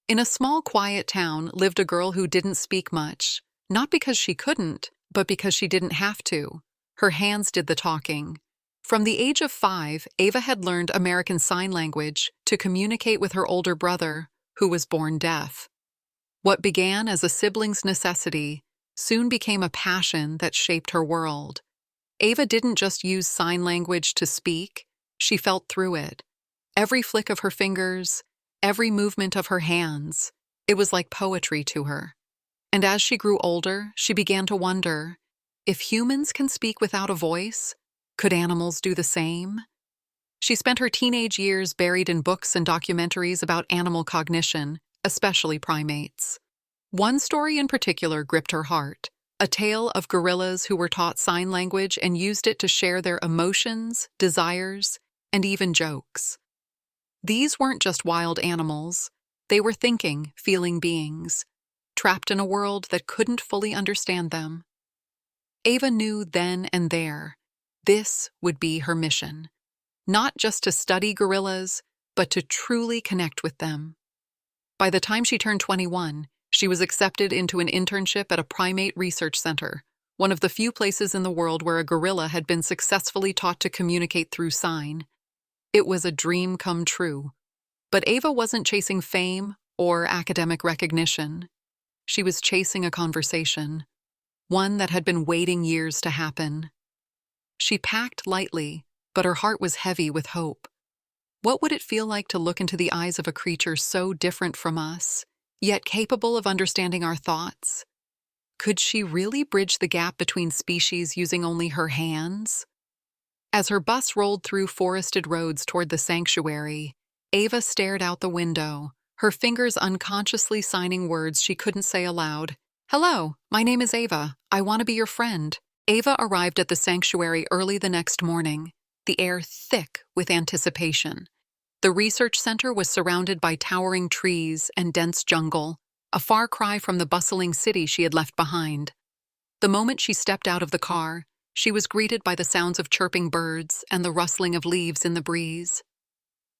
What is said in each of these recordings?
In a small, quiet town lived a girl who didn't speak much, not because she couldn't, but because she didn't have to. Her hands did the talking. From the age of 5, Ava had learned American Sign Language to communicate with her older brother, who was born deaf. What began as a sibling's necessity soon became a passion that shaped her world. Ava didn't just use sign language to speak, she felt through it. Every flick of her fingers, every movement of her hands, it was like poetry to her. And as she grew older, she began to wonder, if humans can speak without a voice, could animals do the same? She spent her teenage years buried in books and documentaries about animal cognition, especially primates. One story in particular gripped her heart, a tale of gorillas who were taught sign language and used it to share their emotions, desires, and even jokes. These weren't just wild animals, they were thinking, feeling beings, trapped in a world that couldn't fully understand them. Ava knew then and there, this would be her mission. Not just to study gorillas, but to truly connect with them. By the time she turned 21, she was accepted into an internship at a primate research center, one of the few places in the world where a gorilla had been successfully taught to communicate through sign. It was a dream come true. But Ava wasn't chasing fame or academic recognition. She was chasing a conversation, one that had been waiting years to happen. She packed lightly, but her heart was heavy with hope. What would it feel like to look into the eyes of a creature so different from us, yet capable of understanding our thoughts? Could she really bridge the gap between species using only her hands? As her bus rolled through forested roads toward the sanctuary, Ava stared out the window, her fingers unconsciously signing words she couldn't say aloud. "Hello, my name is Ava. I want to be your friend." Ava arrived at the sanctuary early the next morning, the air thick with anticipation. The research center was surrounded by towering trees and dense jungle, a far cry from the bustling city she had left behind. The moment she stepped out of the car, she was greeted by the sounds of chirping birds and the rustling of leaves in the breeze.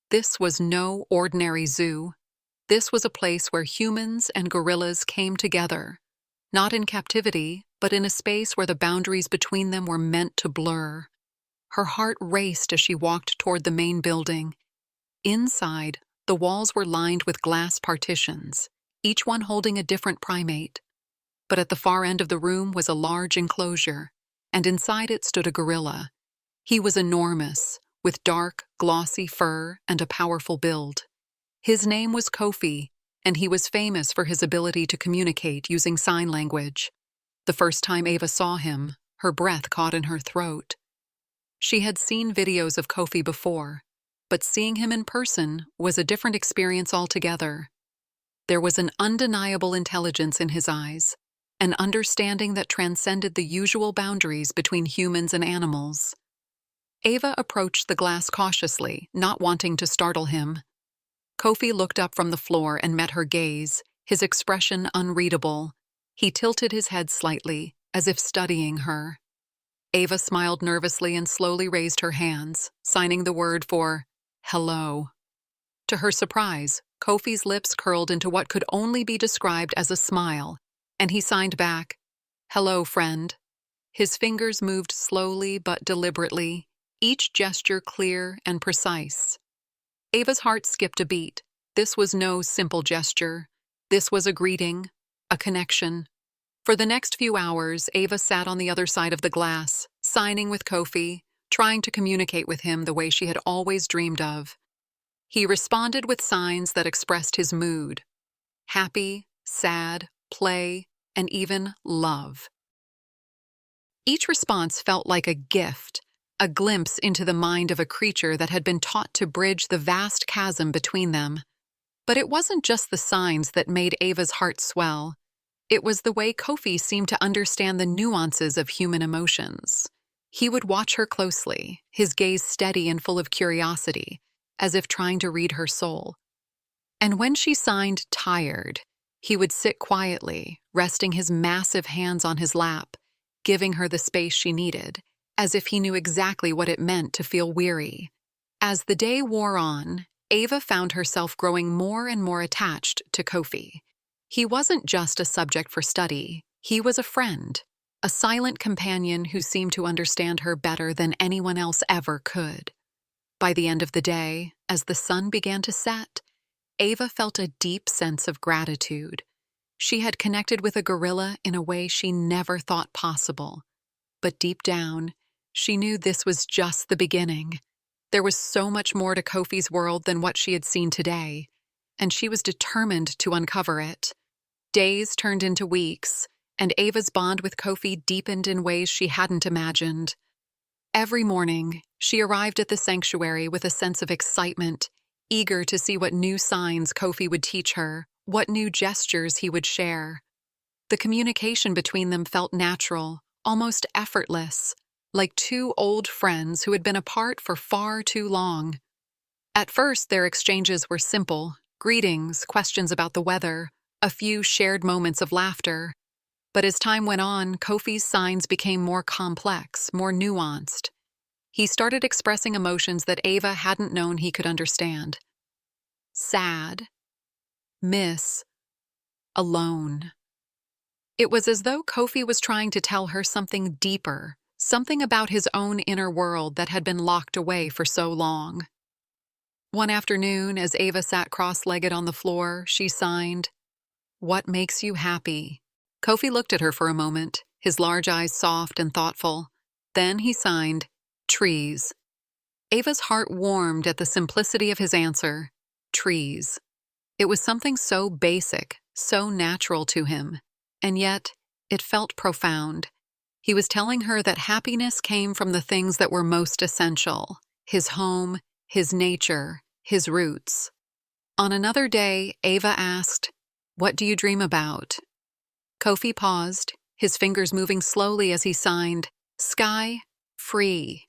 This was no ordinary zoo. This was a place where humans and gorillas came together, not in captivity, but in a space where the boundaries between them were meant to blur. Her heart raced as she walked toward the main building. Inside, the walls were lined with glass partitions, each one holding a different primate. But at the far end of the room was a large enclosure, and inside it stood a gorilla. He was enormous, with dark, glossy fur and a powerful build. His name was Kofi, and he was famous for his ability to communicate using sign language. The first time Ava saw him, her breath caught in her throat. She had seen videos of Kofi before, but seeing him in person was a different experience altogether. There was an undeniable intelligence in his eyes, an understanding that transcended the usual boundaries between humans and animals. Ava approached the glass cautiously, not wanting to startle him. Kofi looked up from the floor and met her gaze, his expression unreadable. He tilted his head slightly, as if studying her. Ava smiled nervously and slowly raised her hands, signing the word for hello. To her surprise, Kofi's lips curled into what could only be described as a smile, and he signed back, "Hello, friend." His fingers moved slowly but deliberately, each gesture clear and precise. Ava's heart skipped a beat. This was no simple gesture. This was a greeting, a connection. For the next few hours, Ava sat on the other side of the glass, signing with Kofi, trying to communicate with him the way she had always dreamed of. He responded with signs that expressed his mood: happy, sad, play, and even love. Each response felt like a gift, a glimpse into the mind of a creature that had been taught to bridge the vast chasm between them. But it wasn't just the signs that made Ava's heart swell. It was the way Kofi seemed to understand the nuances of human emotions. He would watch her closely, his gaze steady and full of curiosity, as if trying to read her soul. And when she signed tired, he would sit quietly, resting his massive hands on his lap, giving her the space she needed, as if he knew exactly what it meant to feel weary. As the day wore on, Ava found herself growing more and more attached to Kofi. He wasn't just a subject for study, he was a friend, a silent companion who seemed to understand her better than anyone else ever could. By the end of the day, as the sun began to set, Ava felt a deep sense of gratitude. She had connected with a gorilla in a way she never thought possible. But deep down, she knew this was just the beginning. There was so much more to Kofi's world than what she had seen today, and she was determined to uncover it. Days turned into weeks, and Ava's bond with Kofi deepened in ways she hadn't imagined. Every morning, she arrived at the sanctuary with a sense of excitement, eager to see what new signs Kofi would teach her, what new gestures he would share. The communication between them felt natural, almost effortless, like two old friends who had been apart for far too long. At first, their exchanges were simple: greetings, questions about the weather, a few shared moments of laughter. But as time went on, Kofi's signs became more complex, more nuanced. He started expressing emotions that Ava hadn't known he could understand. Sad, miss, alone. It was as though Kofi was trying to tell her something deeper, something about his own inner world that had been locked away for so long. One afternoon, as Ava sat cross-legged on the floor, she signed, "What makes you happy?" Kofi looked at her for a moment, his large eyes soft and thoughtful. Then he signed, "Trees." Ava's heart warmed at the simplicity of his answer, trees. It was something so basic, so natural to him, and yet it felt profound. He was telling her that happiness came from the things that were most essential: his home, his nature, his roots. On another day, Ava asked, "What do you dream about?" Kofi paused, his fingers moving slowly as he signed, "Sky, free."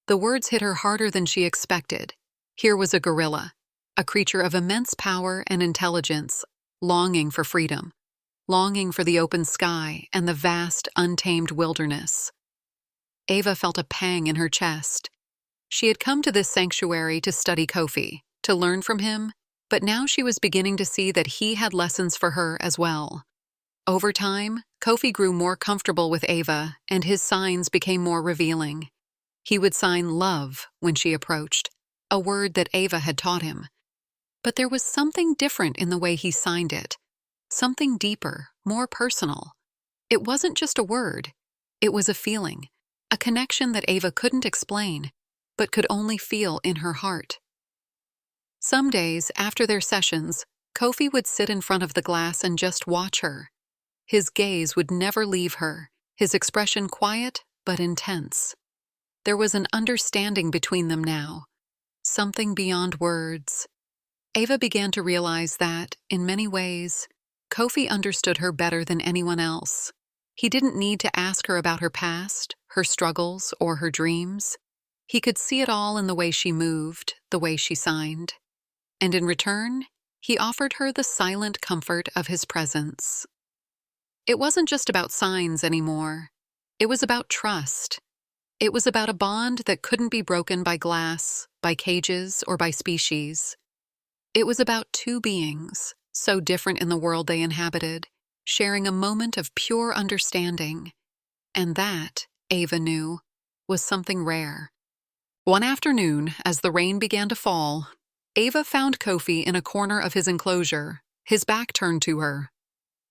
The words hit her harder than she expected. Here was a gorilla, a creature of immense power and intelligence, longing for freedom, longing for the open sky and the vast, untamed wilderness. Ava felt a pang in her chest. She had come to this sanctuary to study Kofi, to learn from him, but now she was beginning to see that he had lessons for her as well. Over time, Kofi grew more comfortable with Ava, and his signs became more revealing. He would sign love when she approached, a word that Ava had taught him. But there was something different in the way he signed it, something deeper, more personal. It wasn't just a word, it was a feeling, a connection that Ava couldn't explain, but could only feel in her heart. Some days, after their sessions, Kofi would sit in front of the glass and just watch her. His gaze would never leave her, his expression quiet but intense. There was an understanding between them now, something beyond words. Ava began to realize that, in many ways, Kofi understood her better than anyone else. He didn't need to ask her about her past, her struggles, or her dreams. He could see it all in the way she moved, the way she signed. And in return, he offered her the silent comfort of his presence. It wasn't just about signs anymore. It was about trust. It was about a bond that couldn't be broken by glass, by cages, or by species. It was about two beings, so different in the world they inhabited, sharing a moment of pure understanding. And that, Ava knew, was something rare. One afternoon, as the rain began to fall, Ava found Kofi in a corner of his enclosure, his back turned to her.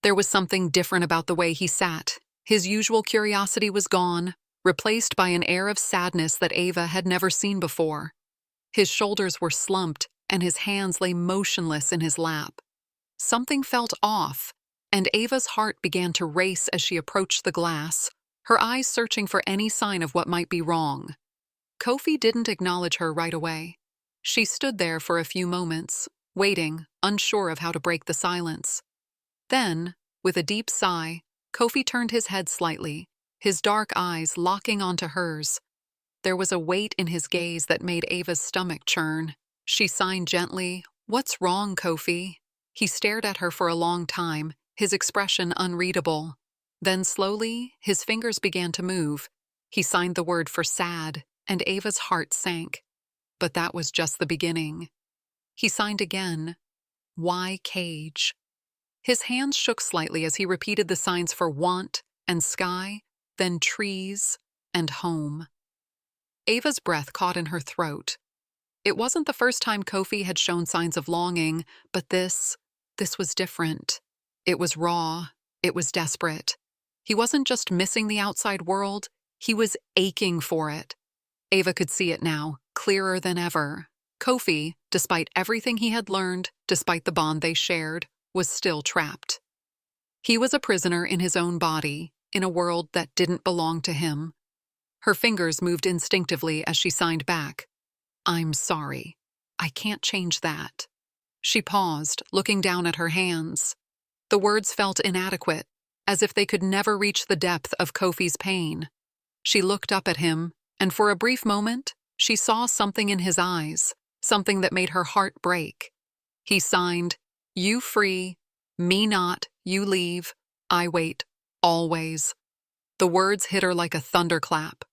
There was something different about the way he sat. His usual curiosity was gone, replaced by an air of sadness that Ava had never seen before. His shoulders were slumped, and his hands lay motionless in his lap. Something felt off, and Ava's heart began to race as she approached the glass, her eyes searching for any sign of what might be wrong. Kofi didn't acknowledge her right away. She stood there for a few moments, waiting, unsure of how to break the silence. Then, with a deep sigh, Kofi turned his head slightly, his dark eyes locking onto hers. There was a weight in his gaze that made Ava's stomach churn. She signed gently, "What's wrong, Kofi?" He stared at her for a long time, his expression unreadable. Then slowly, his fingers began to move. He signed the word for sad, and Ava's heart sank. But that was just the beginning. He signed again, Y Cage. His hands shook slightly as he repeated the signs for want and sky, then trees and home. Ava's breath caught in her throat. It wasn't the first time Kofi had shown signs of longing, but this was different. It was raw. It was desperate. He wasn't just missing the outside world, he was aching for it. Ava could see it now, clearer than ever. Kofi, despite everything he had learned, despite the bond they shared, was still trapped. He was a prisoner in his own body, in a world that didn't belong to him. Her fingers moved instinctively as she signed back. I'm sorry. I can't change that. She paused, looking down at her hands. The words felt inadequate, as if they could never reach the depth of Kofi's pain. She looked up at him, and for a brief moment, she saw something in his eyes, something that made her heart break. He signed, You free, me not, you leave, I wait, always. The words hit her like a thunderclap.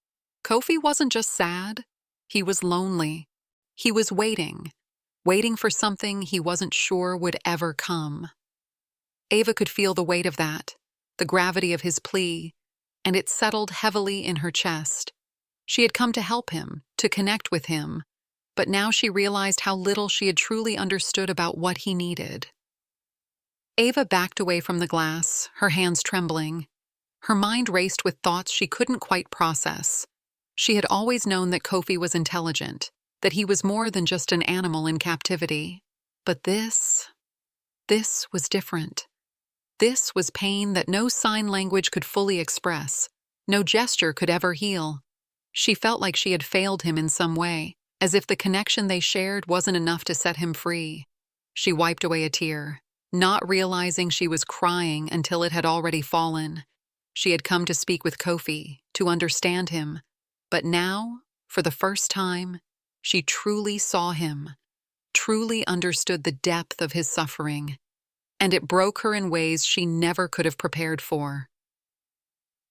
Kofi wasn't just sad, he was lonely. He was waiting for something he wasn't sure would ever come. Ava could feel the weight of that, the gravity of his plea, and it settled heavily in her chest. She had come to help him, to connect with him, but now she realized how little she had truly understood about what he needed. Ava backed away from the glass, her hands trembling. Her mind raced with thoughts she couldn't quite process. She had always known that Kofi was intelligent, that he was more than just an animal in captivity. But this was different. This was pain that no sign language could fully express, no gesture could ever heal. She felt like she had failed him in some way, as if the connection they shared wasn't enough to set him free. She wiped away a tear, not realizing she was crying until it had already fallen. She had come to speak with Kofi, to understand him, but now, for the first time, she truly saw him, truly understood the depth of his suffering, and it broke her in ways she never could have prepared for.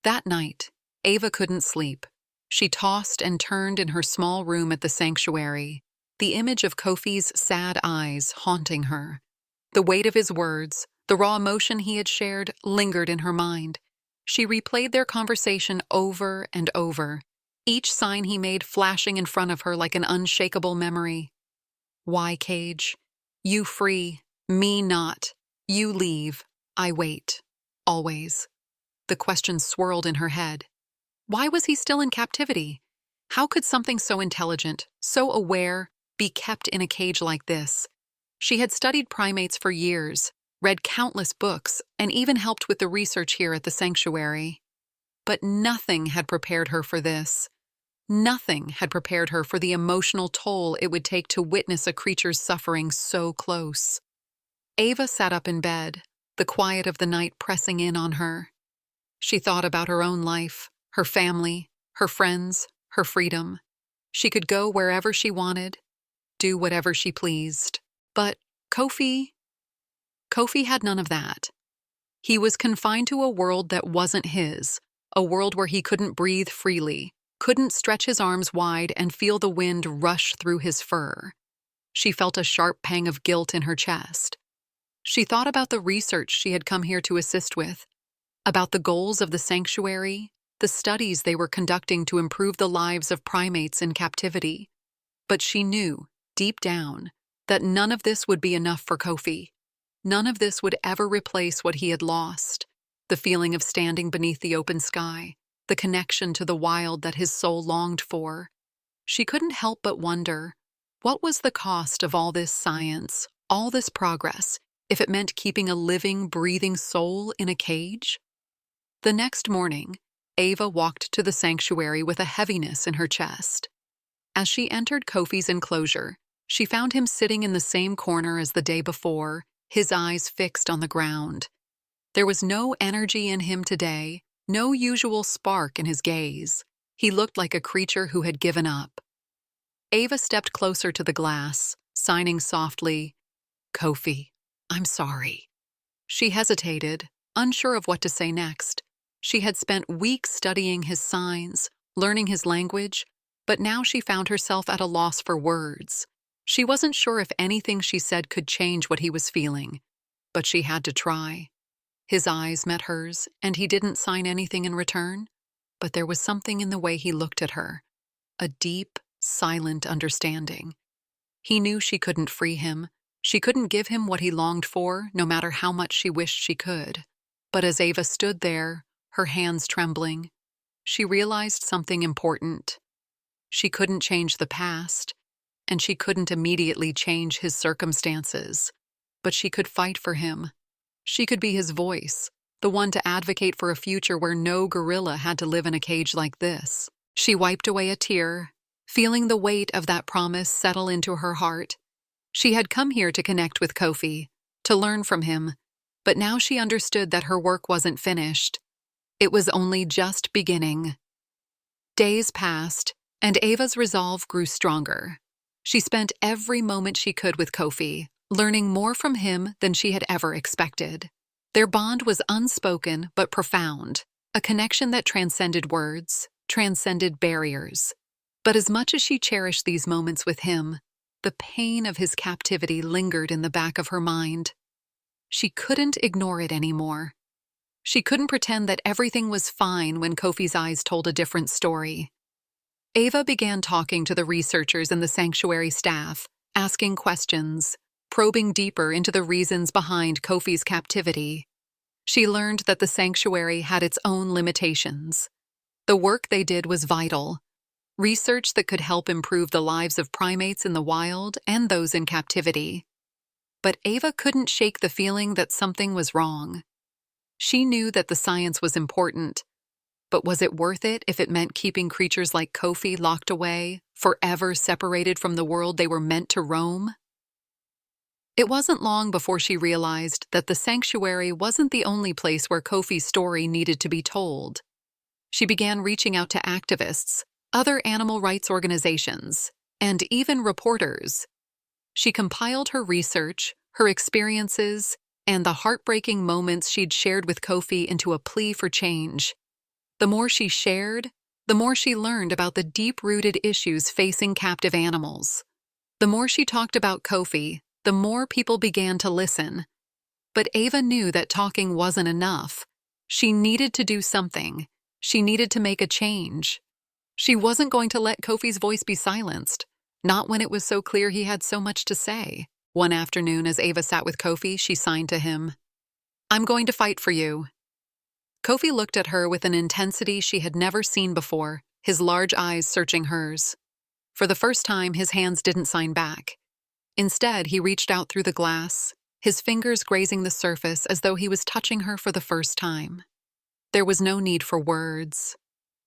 That night, Ava couldn't sleep. She tossed and turned in her small room at the sanctuary, the image of Kofi's sad eyes haunting her. The weight of his words, the raw emotion he had shared, lingered in her mind. She replayed their conversation over and over, each sign he made flashing in front of her like an unshakable memory. Y Cage, you free, me not, you leave, I wait, always. The question swirled in her head. Why was he still in captivity? How could something so intelligent, so aware, be kept in a cage like this? She had studied primates for years, read countless books, and even helped with the research here at the sanctuary. But nothing had prepared her for this. Nothing had prepared her for the emotional toll it would take to witness a creature's suffering so close. Ava sat up in bed, the quiet of the night pressing in on her. She thought about her own life, her family, her friends, her freedom. She could go wherever she wanted, do whatever she pleased. But Kofi had none of that. He was confined to a world that wasn't his, a world where he couldn't breathe freely, couldn't stretch his arms wide and feel the wind rush through his fur. She felt a sharp pang of guilt in her chest. She thought about the research she had come here to assist with, about the goals of the sanctuary, the studies they were conducting to improve the lives of primates in captivity. But she knew, deep down, that none of this would be enough for Kofi. None of this would ever replace what he had lost, the feeling of standing beneath the open sky, the connection to the wild that his soul longed for. She couldn't help but wonder, what was the cost of all this science, all this progress, if it meant keeping a living, breathing soul in a cage? The next morning, Ava walked to the sanctuary with a heaviness in her chest. As she entered Kofi's enclosure, she found him sitting in the same corner as the day before, his eyes fixed on the ground. There was no energy in him today, no usual spark in his gaze. He looked like a creature who had given up. Ava stepped closer to the glass, signing softly, Kofi, I'm sorry. She hesitated, unsure of what to say next. She had spent weeks studying his signs, learning his language, but now she found herself at a loss for words. She wasn't sure if anything she said could change what he was feeling, but she had to try. His eyes met hers, and he didn't sign anything in return, but there was something in the way he looked at her, a deep, silent understanding. He knew she couldn't free him. She couldn't give him what he longed for, no matter how much she wished she could. But as Ava stood there, her hands trembling, she realized something important. She couldn't change the past, and she couldn't immediately change his circumstances, but she could fight for him. She could be his voice, the one to advocate for a future where no gorilla had to live in a cage like this. She wiped away a tear, feeling the weight of that promise settle into her heart. She had come here to connect with Kofi, to learn from him, but now she understood that her work wasn't finished. It was only just beginning. Days passed, and Ava's resolve grew stronger. She spent every moment she could with Kofi, learning more from him than she had ever expected. Their bond was unspoken but profound, a connection that transcended words, transcended barriers. But as much as she cherished these moments with him, the pain of his captivity lingered in the back of her mind. She couldn't ignore it anymore. She couldn't pretend that everything was fine when Kofi's eyes told a different story. Ava began talking to the researchers and the sanctuary staff, asking questions, probing deeper into the reasons behind Kofi's captivity. She learned that the sanctuary had its own limitations. The work they did was vital, research that could help improve the lives of primates in the wild and those in captivity. But Ava couldn't shake the feeling that something was wrong. She knew that the science was important, but was it worth it if it meant keeping creatures like Kofi locked away, forever separated from the world they were meant to roam? It wasn't long before she realized that the sanctuary wasn't the only place where Kofi's story needed to be told. She began reaching out to activists, other animal rights organizations, and even reporters. She compiled her research, her experiences, and the heartbreaking moments she'd shared with Kofi into a plea for change. The more she shared, the more she learned about the deep-rooted issues facing captive animals. The more she talked about Kofi, the more people began to listen. But Ava knew that talking wasn't enough. She needed to do something. She needed to make a change. She wasn't going to let Kofi's voice be silenced, not when it was so clear he had so much to say. One afternoon, as Ava sat with Kofi, she signed to him, "I'm going to fight for you." Kofi looked at her with an intensity she had never seen before, his large eyes searching hers. For the first time, his hands didn't sign back. Instead, he reached out through the glass, his fingers grazing the surface as though he was touching her for the first time. There was no need for words.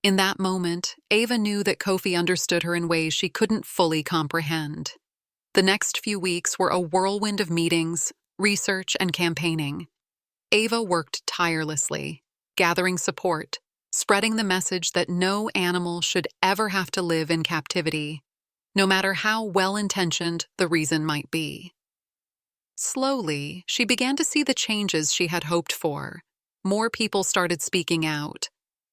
In that moment, Ava knew that Kofi understood her in ways she couldn't fully comprehend. The next few weeks were a whirlwind of meetings, research, and campaigning. Ava worked tirelessly, gathering support, spreading the message that no animal should ever have to live in captivity, no matter how well-intentioned the reason might be. Slowly, she began to see the changes she had hoped for. More people started speaking out.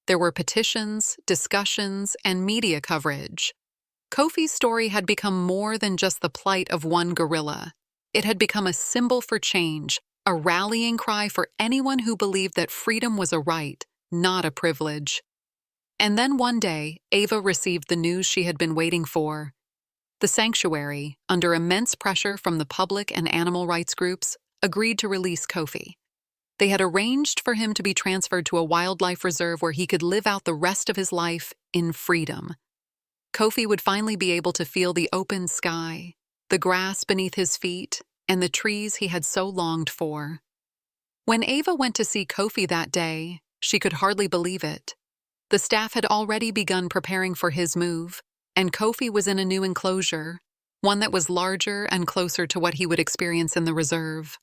There were petitions, discussions, and media coverage. Kofi's story had become more than just the plight of one gorilla. It had become a symbol for change, a rallying cry for anyone who believed that freedom was a right, not a privilege. And then one day, Ava received the news she had been waiting for. The sanctuary, under immense pressure from the public and animal rights groups, agreed to release Kofi. They had arranged for him to be transferred to a wildlife reserve where he could live out the rest of his life in freedom. Kofi would finally be able to feel the open sky, the grass beneath his feet, and the trees he had so longed for. When Ava went to see Kofi that day, she could hardly believe it. The staff had already begun preparing for his move, and Kofi was in a new enclosure, one that was larger and closer to what he would experience in the reserve.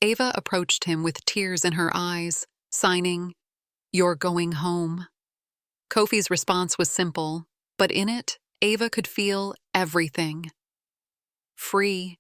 Ava approached him with tears in her eyes, signing, "You're going home." Kofi's response was simple, but in it, Ava could feel everything. Free.